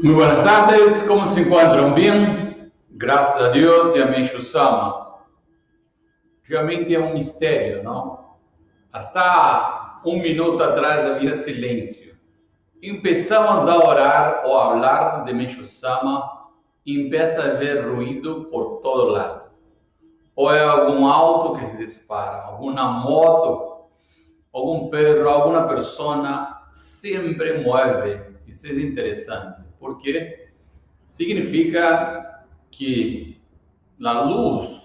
Muy buenas tardes, ¿cómo se encuentran? Bien, graças a Deus e a Meixo Sama. Realmente é um mistério, não? Hasta um minuto atrás havia silêncio. Empezamos a orar ou a falar de Meixo Sama e empieza a haver ruído por todo lado. Ou é algum auto que se dispara, alguma moto, algum perro, alguma persona, sempre move. Isso é interessante, porque significa que a luz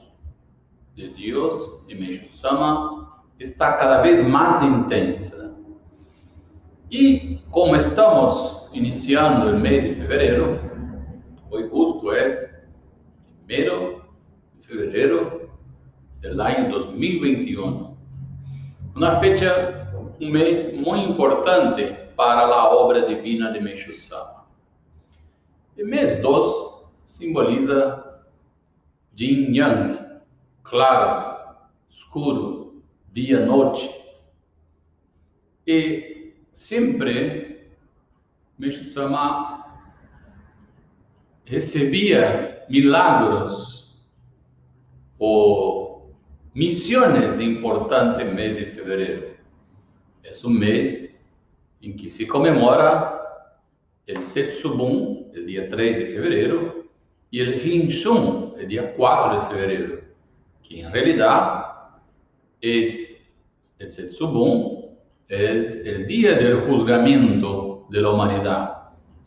de Deus, de Meixo Sama, está cada vez mais intensa. E como estamos iniciando o mês de fevereiro, hoje justo é 1º de fevereiro do ano 2021. Uma fecha, um mês muito importante para a obra divina de Meixo Sama. O mês 2 simboliza Yin Yang, claro, escuro, dia, noite. E sempre Meixo Sama recebia milagros ou missões importantes no mês de fevereiro. É um mês em que se comemora o Setsubun, o dia 3 de fevereiro, e o Hinshun, o dia 4 de fevereiro, que em realidade é o Setsubun, é o dia do julgamento da humanidade,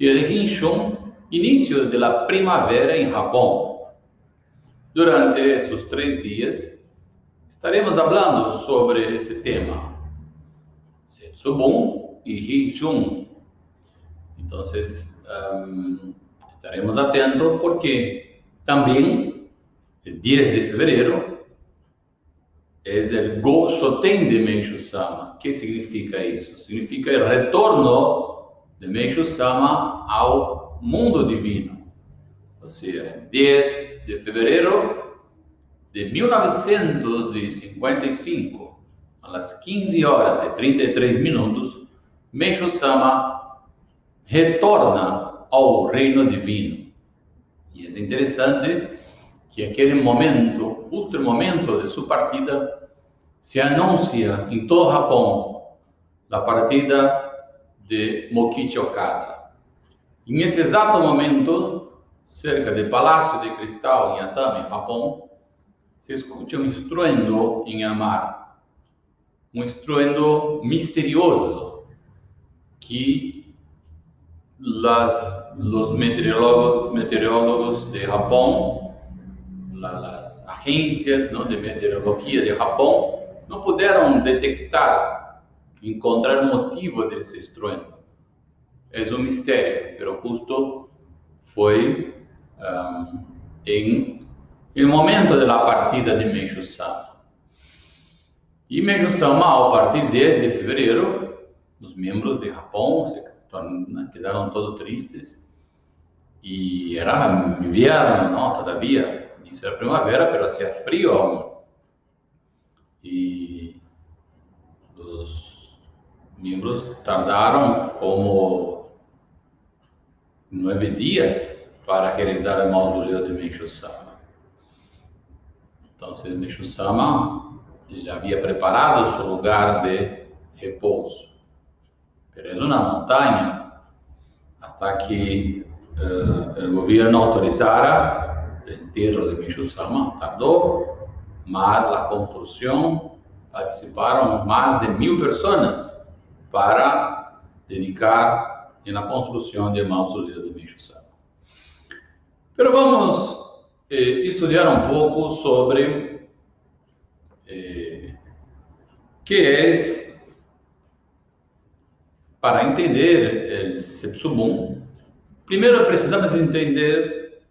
e o Hinshun, início da primavera em Japão. Durante esses 3 dias, estaremos falando sobre esse tema, Setsubun e Hinshun. Então, estaremos atentos porque também o 10 de fevereiro é o Go-Shoten de Meixo Sama. O que significa isso? Significa o retorno de Meixo Sama ao mundo divino. Ou seja, 10 de fevereiro de 1955, às 15 horas e 33 minutos, Meixo Sama retorna ao reino divino. E é interessante que aquele momento, justo o momento de sua partida, se anuncia em todo o Japão a partida de Mokichi Okada. E neste exato momento, cerca do Palácio de Cristal em Atami, Japão, se escuta um estruendo em mar, um estruendo misterioso que os meteorólogos de Japão, as agências de meteorologia de Japão, não puderam detectar, encontrar o motivo desse estruendo. É um mistério, mas justo foi em no momento da partida de Meixo Sama. E Meixo Sama, a partir de 10 de fevereiro, os membros de Japão quedaram todos tristes e era inverno, não? Todavia, isso era primavera, mas hacía frio aún. E os membros tardaram como 9 dias para realizar o mausoleu de Meixo Sama. Então, Meixo Sama já havia preparado seu lugar de repouso. Pero es una montaña, hasta que el gobierno autorizara el entierro de Meixo Sama. Tardó, mas la construcción participaron más de 1000 personas para dedicar en la construcción del mausoleo de Meixo Sama. Pero vamos estudiar un poco sobre qué es. Para entender o Setsubun, primeiro precisamos entender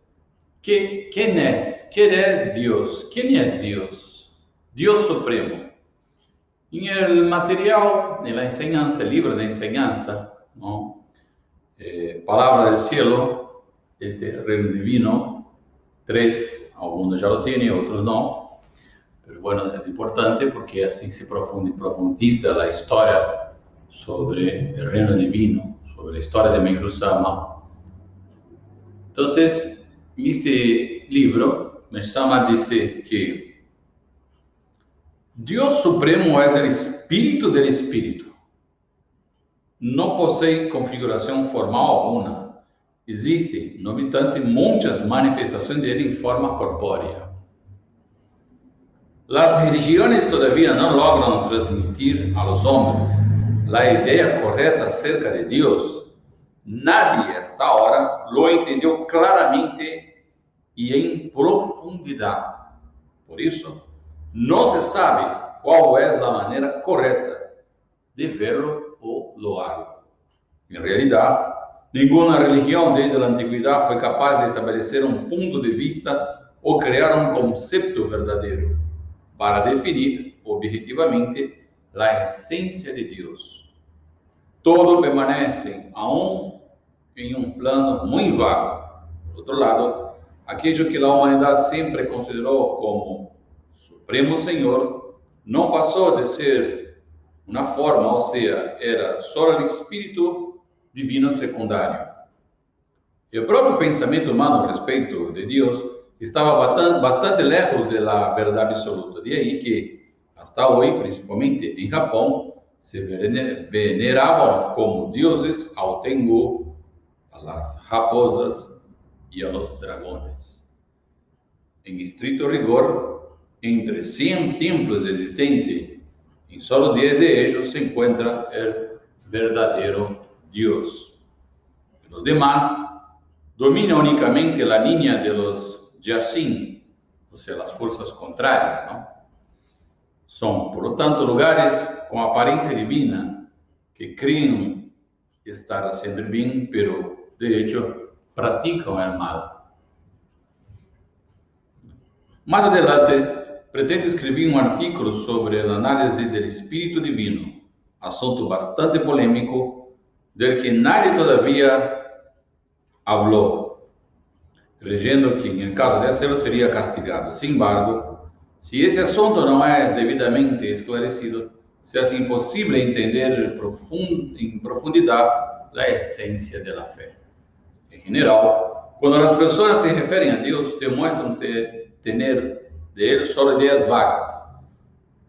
quem é Deus. Quem é Deus? Deus Supremo. Em el material, na enseñanza, livro da enseñanza, ¿no? Palavra del Cielo, este reino divino, 3, alguns já lo têm, outros não. Pero bueno, é importante porque assim se profundiza a história sobre o reino divino, sobre a história de Meixo Sama Entonces, este libro me llama a decir que Dios Supremo es el espíritu del espíritu. No posee configuración formal alguna. Existe, no obstante, muchas manifestaciones de él en forma corpórea. Las religiones todavía no logran transmitir a los hombres la idea correcta acerca de Dios. Nadie hasta ahora lo entendió claramente y en profundidad. Por eso, no se sabe cuál es la manera correcta de verlo o loarlo. En realidad, ninguna religión desde la antigüedad fue capaz de establecer un punto de vista o crear un concepto verdadero para definir objetivamente la esencia de Dios. Todo permanece aún en un plano muy vago. Por otro lado, aquello que la humanidad siempre consideró como Supremo Señor no pasó de ser una forma, o sea, era solo el espíritu divino secundario. El propio pensamiento humano respecto de Dios estaba bastante lejos de la verdad absoluta. De ahí que hasta hoy, principalmente en Japón, se veneraban como dioses ao Tengu, a las raposas y a los dragones. En estricto rigor, entre 100 templos existentes, en solo 10 de ellos se encuentra el verdadero Dios. Los demás dominan únicamente la línea de los Yasin, o sea, las fuerzas contrarias, ¿no? Son, por lo tanto, lugares con apariencia divina que creen estar haciendo el bien, pero de hecho practican el mal. Más adelante, pretendo escribir un artículo sobre el análisis del espíritu divino, asunto bastante polémico del que nadie todavía habló, creyendo que en el caso de hacerlo sería castigado. Sin embargo, si ese asunto no es debidamente esclarecido, se hace imposible entender en profundidad la esencia de la fe. En general, cuando las personas se refieren a Dios, demuestran tener de Él solo ideas vagas.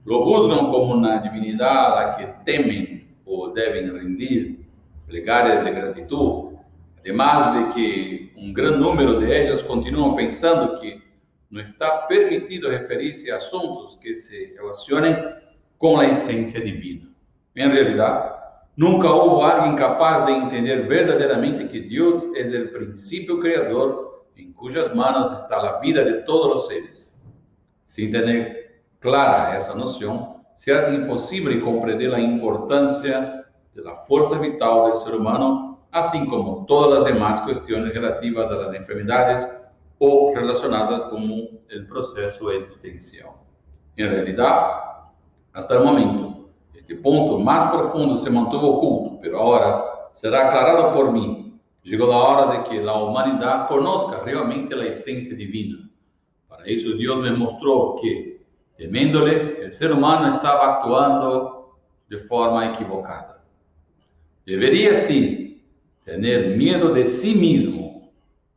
Lo juzgan como una divinidad a la que temen o deben rendir plegarias de gratitud. Además de que un gran número de ellas continúan pensando que no está permitido referirse a asuntos que se relacionen con la esencia divina. En realidad, nunca hubo alguien capaz de entender verdaderamente que Dios es el principio creador en cuyas manos está la vida de todos los seres. Sin tener clara esa noción, se hace imposible comprender la importancia de la fuerza vital del ser humano, así como todas las demás cuestiones relativas a las enfermedades o relacionadas con el proceso existencial. En realidad, hasta el momento, este punto más profundo se mantuvo oculto, pero ahora será aclarado por mí. Llegó la hora de que la humanidad conozca realmente la esencia divina. Para eso Dios me mostró que, temiéndole, el ser humano estaba actuando de forma equivocada. Debería sí tener miedo de sí mismo,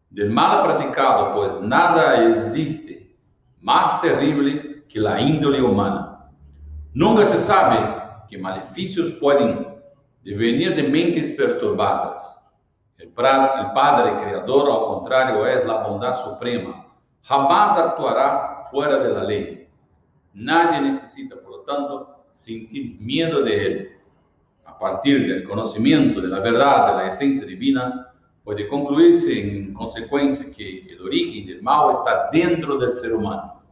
del mal practicado, pues nada existe más terrible que la índole humana. Nunca se sabe qué maleficios pueden devenir de mentes perturbadas. El Padre Creador, al contrario, es la bondad suprema. Jamás actuará fuera de la ley. Nadie necesita, por lo tanto, sentir miedo de Él. A partir del conocimiento de la verdad, de la esencia divina, puede concluirse en consecuencia que el origen del mal está dentro del ser humano.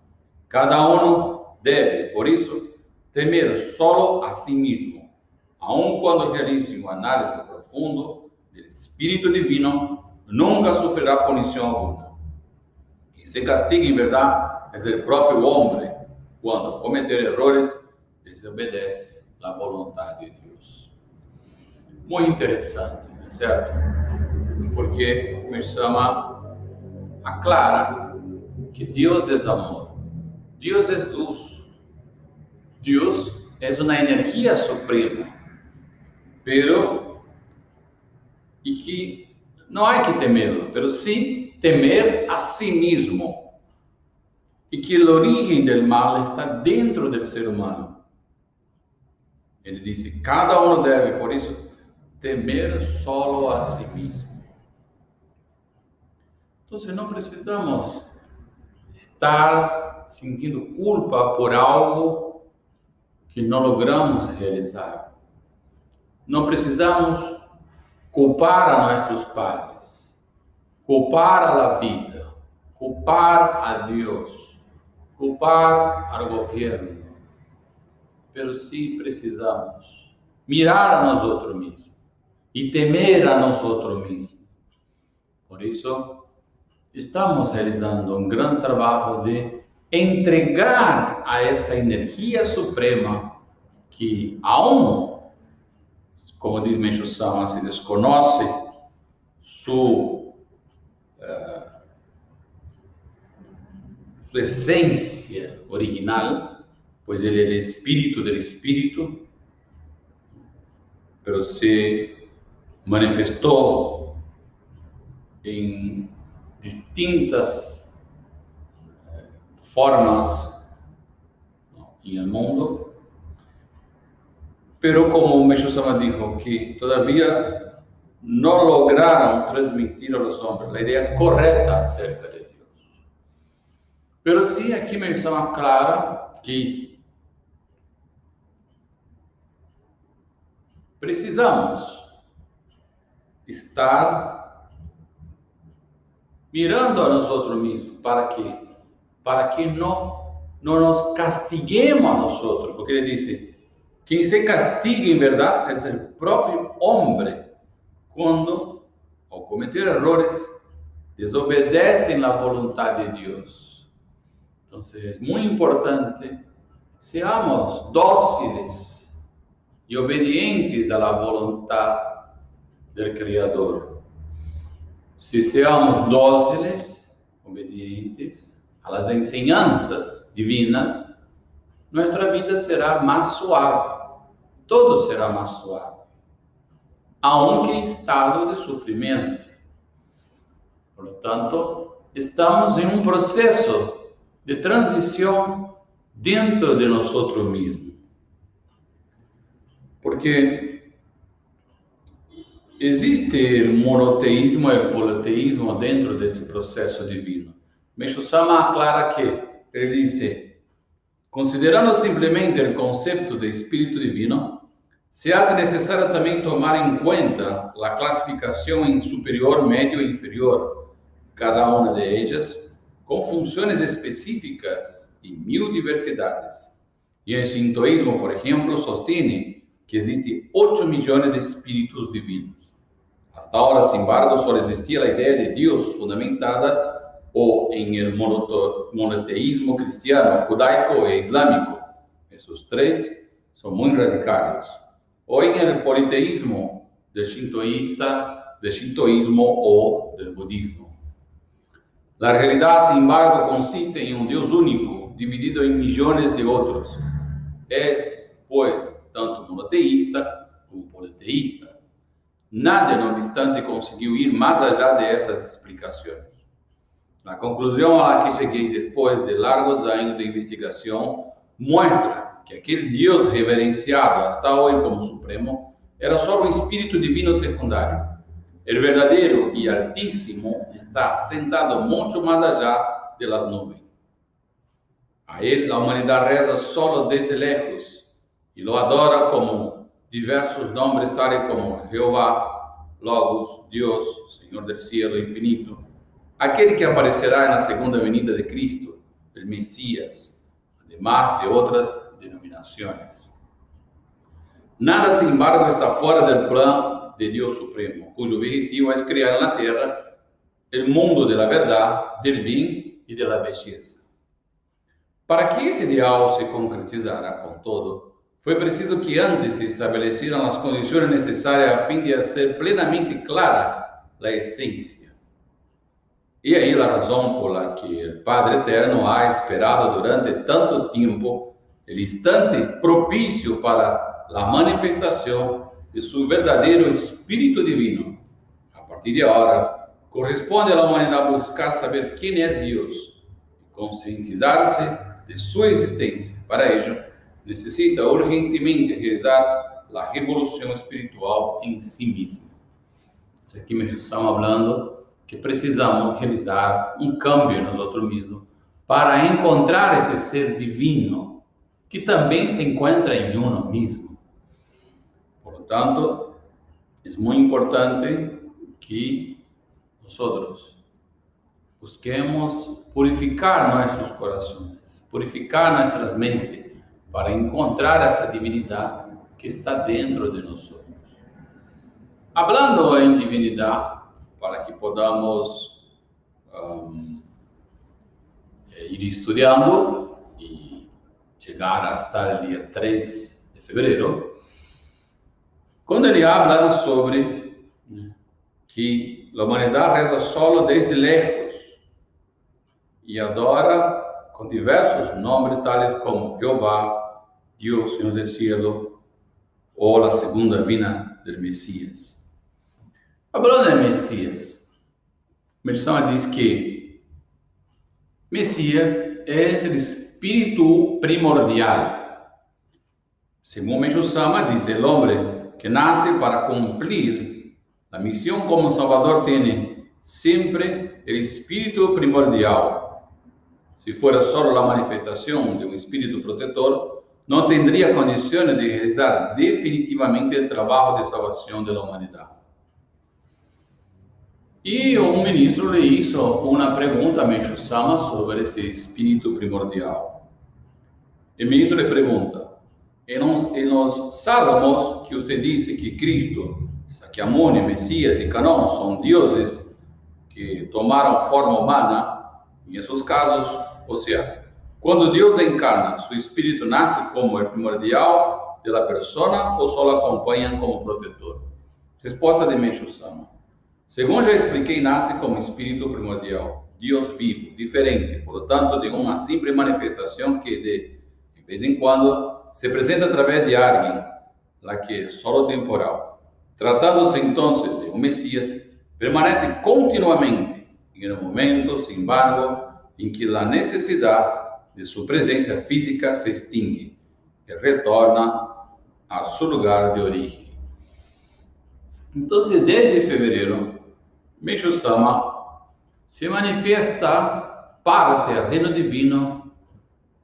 Cada uno debe, por eso, temer solo a sí mismo, aun cuando realice un análisis profundo del espíritu divino, nunca sufrirá punición alguna. Quien se castiga en verdad es el propio hombre, cuando cometer errores desobedece la voluntad de Dios. Muy interesante, ¿no es cierto? Porque me llama a aclarar que Dios es amor, Dios es luz, Dios es una energía suprema, pero y que no hay que temerlo, pero sí temer a si mesmo e que a origem do mal está dentro do ser humano. Ele disse, cada um deve, por isso, temer solo a si mesmo. Então, não precisamos estar sentindo culpa por algo que não logramos realizar. Não precisamos culpar a nossos pais, culpar a vida, culpar a Deus, culpar ao governo. Mas sim precisamos mirar a nós outros mesmos e temer a nós outros mesmos. Por isso, estamos realizando um grande trabalho de entregar a essa energia suprema que aún, como diz Meixo Sama, se desconoce sua essência original, pois ele é o espírito do espírito, mas se manifestou em distintas formas no mundo. Pero como o Meixo Sama dijo, que todavía não lograram transmitir aos homens a ideia correta acerca de Deus. Pero sim, aqui Meixo Sama aclara que precisamos estar mirando a nós outros mesmos. Para quê? Para que não nos castiguemos a nós outros, porque ele disse, quem se castiga em verdade é o próprio homem, quando, ao cometer errores, desobedecem a vontade de Deus. Então, é muito importante que seamos dóciles e obedientes à vontade do Criador. Se seamos dóciles, obedientes às enseñanças divinas, nossa vida será mais suave. Todo será mais suave, aunque em estado de sofrimento. Portanto, estamos em um processo de transição dentro de nós mesmos. Porque existe o monoteísmo e o politeísmo dentro desse processo divino. Meixo Sama aclara que, ele disse, considerando simplesmente o conceito de Espírito Divino, se hace necessário também tomar em conta a classificação em superior, médio e inferior, cada uma de elas, com funções específicas e mil diversidades. E o Shintoísmo, por exemplo, sostém que existe 8 milhões de espíritos divinos. Hasta ahora, sin embargo, só existia a ideia de Deus fundamentada em el monoteísmo cristiano, judaico e islâmico. Esses três são muito radicais. Ou em el politeísmo do shintoísmo ou do budismo. A realidade, sin embargo, consiste em um Deus único, dividido em milhões de outros. É, pois, tanto monoteísta como politeísta. Nada, não obstante, conseguiu ir mais allá dessas explicações. A conclusão a que cheguei depois de largos anos de investigação mostra que aquele Deus reverenciado hasta hoje como Supremo era só um espírito divino secundário. O verdadeiro e altíssimo está sentado muito mais allá de las nuvens. A ele a humanidade reza solo desde lejos e lo adora como diversos nomes, tais como Jeová, Logos, Deus, Senhor del cielo infinito, aquele que aparecerá na segunda venida de Cristo, o Messias, además de outras denominações. Nada, sin embargo, está fora do plano de Deus Supremo, cujo objetivo é criar na Terra o mundo da verdade, do bem e da beleza. Para que esse ideal se concretizara, contudo, foi preciso que antes se estabeleceram as condições necessárias a fim de ser plenamente clara a essência. E aí a razão por la que o Padre Eterno ha esperado durante tanto tempo o instante propício para a manifestação de seu verdadeiro Espírito Divino. A partir de agora, corresponde à humanidade buscar saber quem é Deus e conscientizar-se de sua existência. Para ello, necessita urgentemente realizar a revolução espiritual em si mesmo. Isso aqui me estamos falando que precisamos realizar um câmbio em nós mesmos para encontrar esse ser divino que também se encontra em uno mesmo. Por lo tanto, é muito importante que nós busquemos purificar nossos corações, purificar nossas mentes para encontrar essa divinidade que está dentro de nós. Hablando em divinidade, para que podamos ir estudando e chegar até o dia 3 de fevereiro, quando ele habla sobre que a humanidade reza solo desde lejos e adora com diversos nomes tales como Jeová, Deus, Senhor do Cielo, ou a segunda vinda do Messias. Hablando de Messias, Meshama diz que Messias é o espírito primordial. Segundo Meshama diz, o homem que nasce para cumprir a missão como Salvador tem sempre o espírito primordial. Se fuera só a manifestação de um espírito protetor, não teria condições de realizar definitivamente o trabalho de salvação da humanidade. E um ministro lhe hizo uma pergunta a Meshama sobre esse espírito primordial. O ministro lhe pergunta: e nós sabemos que você disse que Cristo, Sakyamuni, Messias e Canon são deuses que tomaram forma humana. Em esses casos, ou seja, quando Deus encarna, seu espírito nasce como o primordial da persona ou só acompanha como protetor? Resposta de Meshama: segundo já expliquei, nasce como espírito primordial, Deus vivo, diferente, portanto, de uma simples manifestação que, de vez em quando, se apresenta através de alguém, la que é solo temporal. Tratando-se então de um Messias, permanece continuamente em um momento, sin embargo, em que a necessidade de sua presença física se extingue e retorna a seu lugar de origem. Então, desde fevereiro, Meshama se manifesta parte do reino divino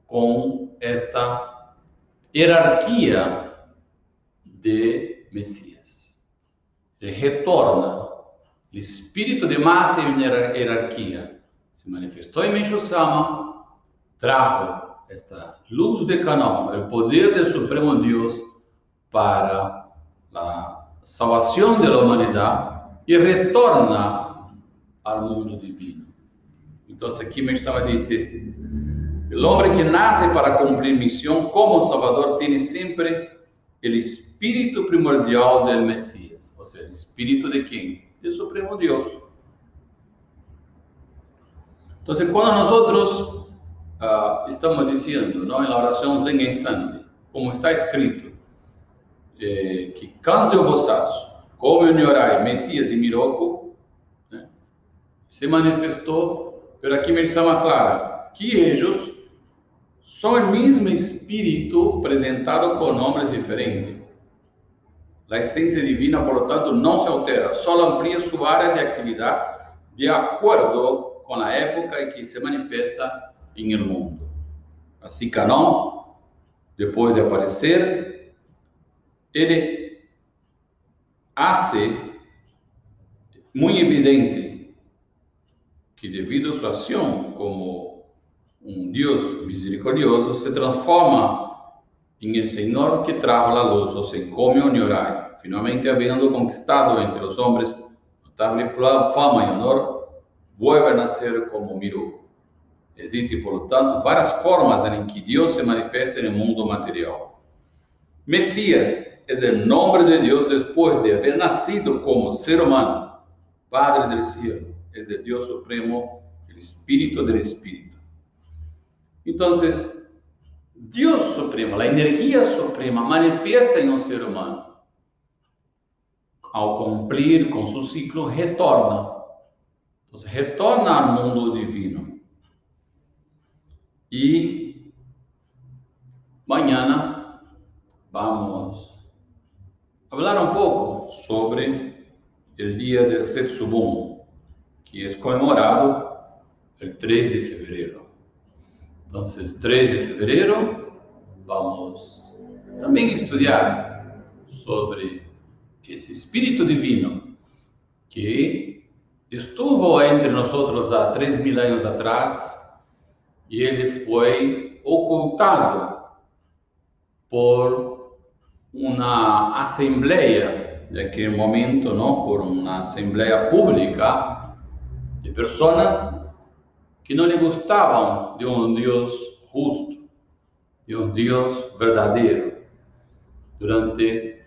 com esta hierarquia de Messias. Ele retorna, o espírito de massa e hierarquia se manifestou em Meshama, trajo esta luz de Canon, o poder do Supremo Deus para a salvação da humanidade e retorna ao mundo divino. Então, aqui Meshama disse: o homem que nasce para cumprir missão como Salvador tem sempre o espírito primordial do Messias. Ou seja, o espírito de quem? Do Supremo Deus. Então, quando nós estamos dizendo, não, na oração Zen em Sande, como está escrito, que Kanzyo Bosatsu, como Nyorai, Messias e Miroku, né, se manifestou, pero aqui Meshama clara que eles são o mesmo espírito apresentado com nomes diferentes. A essência divina, por lo tanto, não se altera, só amplia sua área de atividade de acordo com a época em que se manifesta em el mundo. Assim, Canon, depois de aparecer, ele hace muito evidente que, devido a sua ação como um Deus misericordioso, se transforma em el Senhor que trajo la luz, ou seja, como Nyorai, finalmente havendo conquistado entre os homens notável fama e honor, vuelve a nascer como Miroku. Existem, portanto, várias formas em que Deus se manifesta no mundo material. Messias é o nome de Deus depois de haver nascido como ser humano. Padre del cielo é o Deus supremo, o Espírito del Espírito. Então, Deus supremo, a energia suprema, manifesta em um ser humano. Ao cumprir com seu ciclo, retorna Entonces retorna al mundo divino. Y mañana vamos a hablar un poco sobre el día del Setsubun, que es conmemorado el 3 de febrero. Entonces, 3 de febrero vamos también a estudiar sobre ese espíritu divino que estuvo entre nosotros há 3.000 años atrás y él fue ocultado por una asamblea de aquel momento, ¿no? Por una asamblea pública de personas que no le gustaban de un Dios justo, de un Dios verdadero. Durante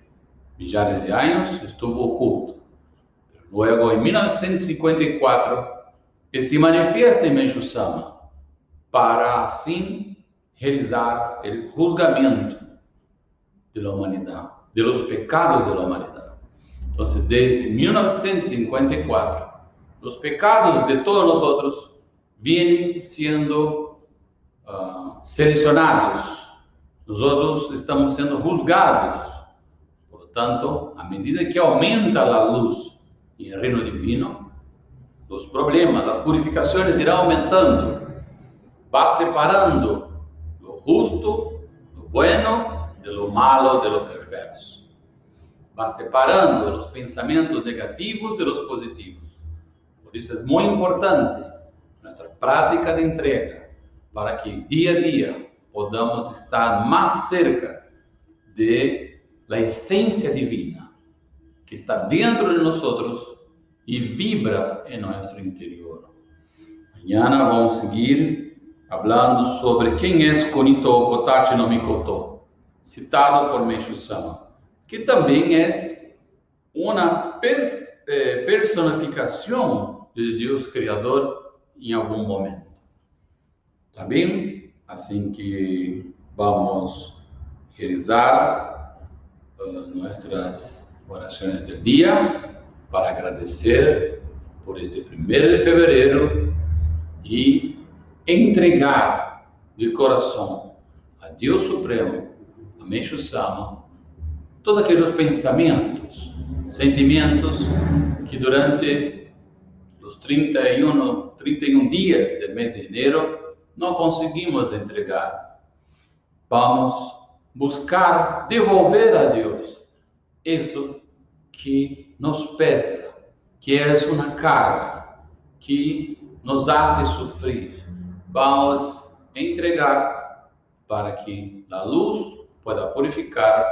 millares de años estuvo oculto. Pero luego, en 1954, él se manifiesta en Mensho Sama para así realizar el juzgamiento de la humanidad, de los pecados de la humanidad. Entonces, desde 1954, los pecados de todos nosotros vienen siendo seleccionados. Nosotros estamos siendo juzgados. Por lo tanto, a medida que aumenta la luz en el reino divino, los problemas, las purificaciones irán aumentando. Va separando lo justo, lo bueno, de lo malo, de lo perverso. Va separando los pensamientos negativos de los positivos. Por eso es muy importante nuestra práctica de entrega para que día a día podamos estar más cerca de la esencia divina que está dentro de nosotros y vibra en nuestro interior. Mañana vamos a seguir hablando sobre quién es Kunito Kotachi no Mikoto, citado por Mensho Sama, que también es una personificación de Dios Criador en algún momento. ¿Está bien? Así que vamos a realizar nuestras oraciones del día para agradecer por este 1 de febrero y entregar de corazón a Dios Supremo, a Mensho Sama, todos aquellos pensamientos, sentimientos que durante los 31 días del mes de enero no conseguimos entregar. Vamos a buscar devolver a Dios eso que nos pesa, que es una carga, que nos hace sufrir. Vamos a entregar para que la luz pueda purificar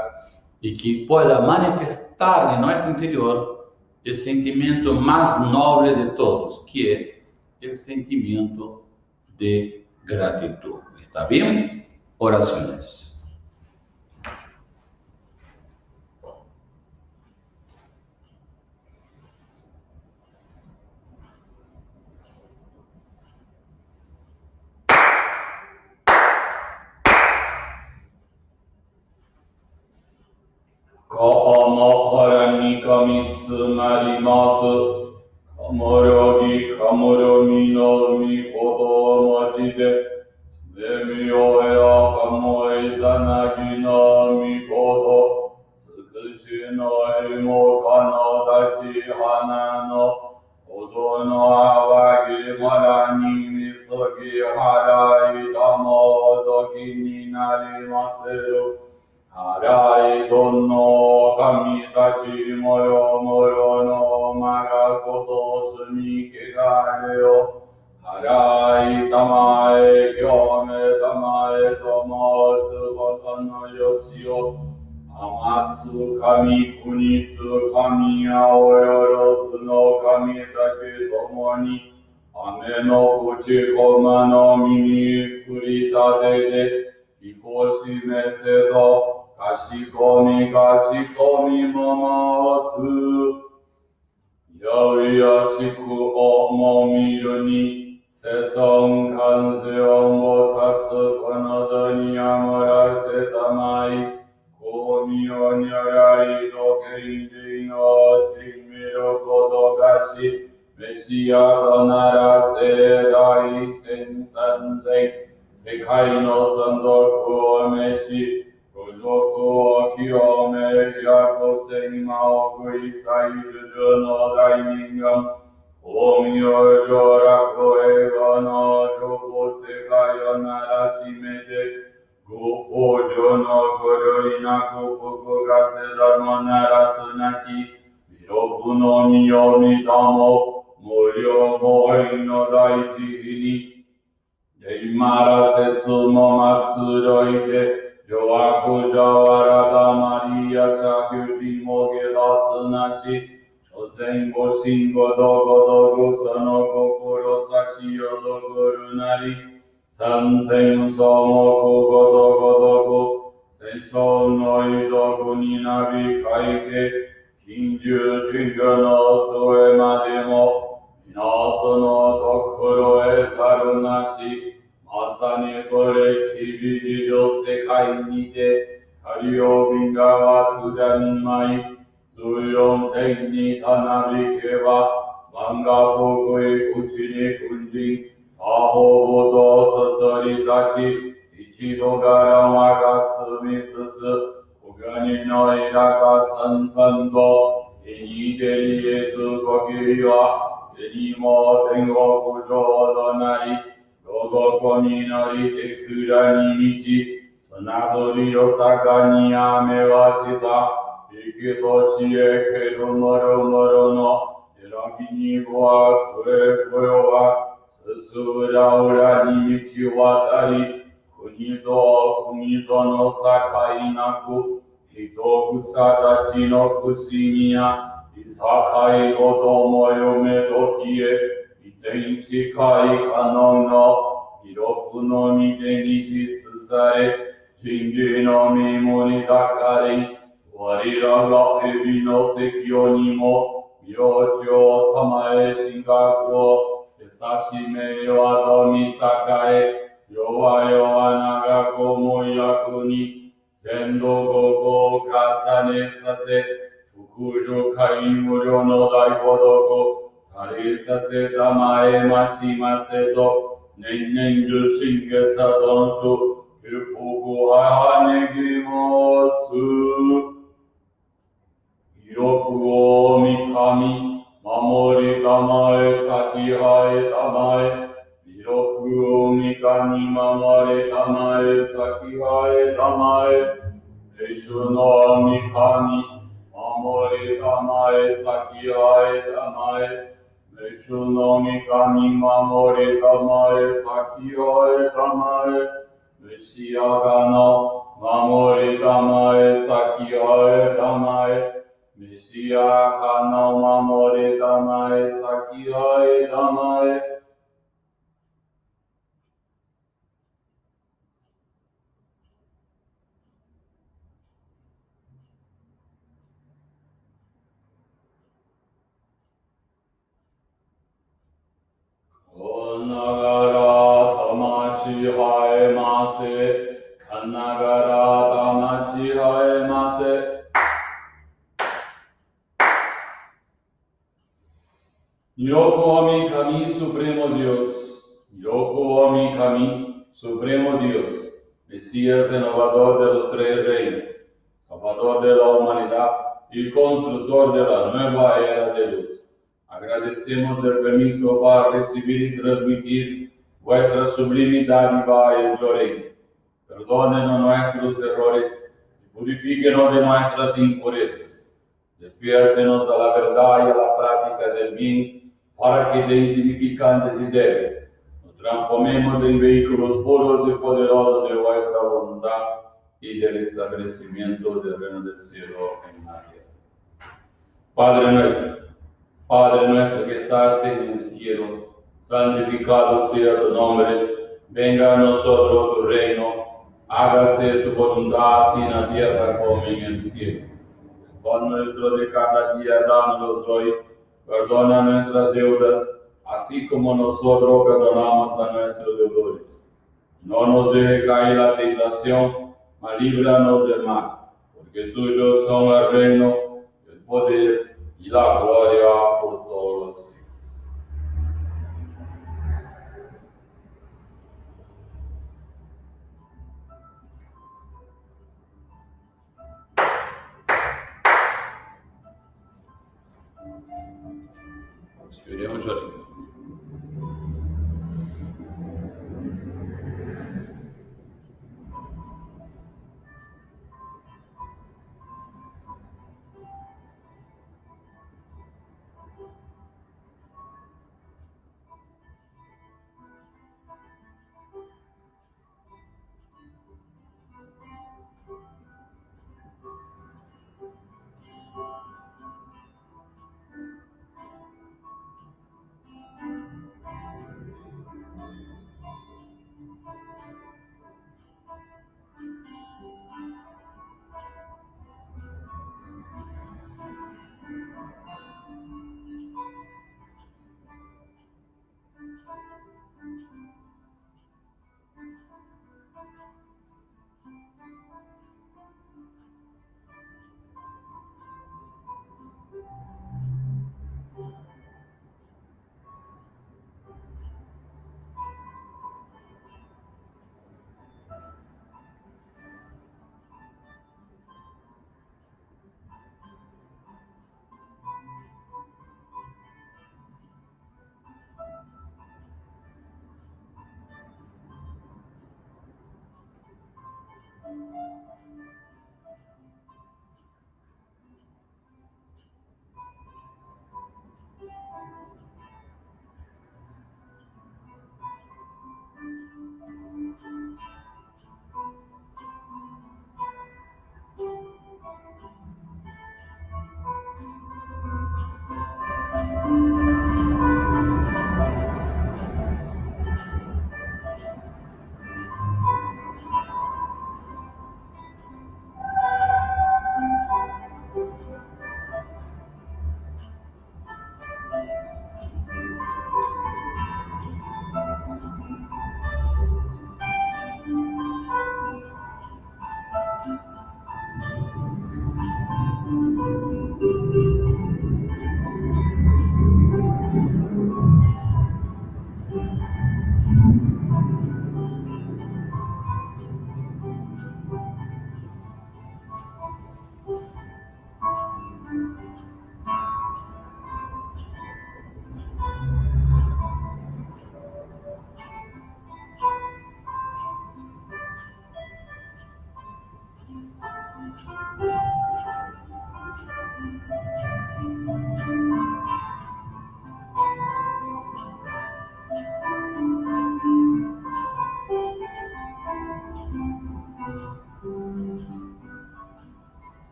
y que pueda manifestar en nuestro interior el sentimiento más noble de todos, que es el sentimiento de gratitud. ¿Está bien? Oraciones. Kamaharani kamitsumarimasa Kamorogi kamoromi no mikoto machide Tsumemyo ea kamoi zanagi no mikoto Tsukushi no imo kano dachi hana no Odo no awagi marani misogi harai tamo doki ni narimaseru Harai donno kamitachi moro moro no magakoto sumi kegareo Harai tamae kyome tamae tomo tsukoto no yoshio Amatsu kami kunitsu kami aoyorosu no kamitachi tomoni Ame no fuchi koma no mimi furita dede Ikoshi mesedo Kashikomi mamasu Yauyashiku o momiru ni Seson kanseon bosatsu kanada ni amarase tamai Komi o nyarai to kenji no shimiro kodogashi Meshiata 世界の存続を召し、五族を清め、百千万億一切宇宙の大人間、光明上楽映画の情報世界をならしめて、ご法上の狂いなく福がせらもならすなき、弥勒の御よみたも、無料防衛の大地に、今らせつも祭ろいて、ジョアクジャワラダマリアサキュティモゲラツナシ、所詮ご神ごどごどぐその心差しよどぐるなり、三千層目ごどごどぐ、戦争の井戸ぐになびかいて、近中人魚の末までも、皆そのところへざるなし、まさにこれしびじ上世界にて、カリオビンガはすでに舞い、14天にたなびけば、万が福い口に君人、他方ごとすすり立ち、一度から我がすみすす、おがにのいらかさんさんと、いにでりえすごきは、いにも天国上となり、どこになりてくらにみち、すなどりよたかにあめはした、生きとしえけるもろもろの、選びにごはこえこよは、すすうらうらに道渡り、国との境なく、人草たちのくしみや、いさかいごとも嫁ときえ、天地界可能の記録の御手に実され、人類の身もに抱かれ、我らが蛇の石をにも、明朝玉へ進学を、優しめよあとみ栄え、弱々長くも役に、先導語を重ねさせ、福助会無料の大孤独、借りさせたまえましませと、年々受信けさとんす、不福はねぎもす。記録を見神、守りたまえ、先はえたまえ。記録を見神、守りたまえ、先はえたまえ。聖書の見神、守りたまえ、先はえたまえ。聖書の御神、守りたまえ、先はえたまえ。メシアがの、守りたまえ、先はえたまえ。メシアがの、守りたまえ、先はえたまえ。こながら魂はえませ。かながら魂はえませ。Yoko mi kami supremo Dios. Yoko mi kami supremo Dios. Mesías renovador de los tres reinos. Salvador de la humanidad y constructor de la nueva era de luz. Agradecemos el permiso para recibir y transmitir vuestra sublimidad y en Jorei. Perdónenos nuestros errores y purifíquenos de nuestras impurezas. Despiértenos a la verdad y a la práctica del bien para que de insignificantes y débiles nos transformemos en vehículos puros y poderosos de vuestra voluntad y del establecimiento del reino del cielo en la tierra. Padre nuestro que estás en el cielo, santificado sea tu nombre, venga a nosotros tu reino, hágase tu voluntad así en la tierra como en el cielo. El pan nuestro de cada día danos hoy, perdona nuestras deudas, así como nosotros perdonamos a nuestros deudores. No nos deje caer la tentación, mas líbranos del mal, porque tuyos son el reino, el poder y la gloria por todos los siglos. Nos veremos ahorita.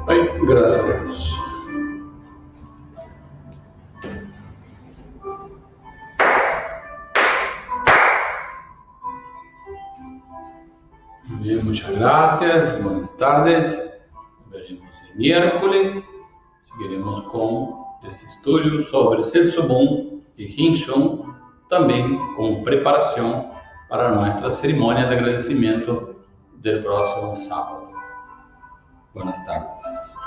Ay, gracias a Dios. Bien, muchas gracias. Buenas tardes. Nos veremos el miércoles. Seguiremos con este estudio sobre Setsubun y Hinshun, también como preparación para nuestra ceremonia de agradecimiento del próximo sábado. Buenas tardes.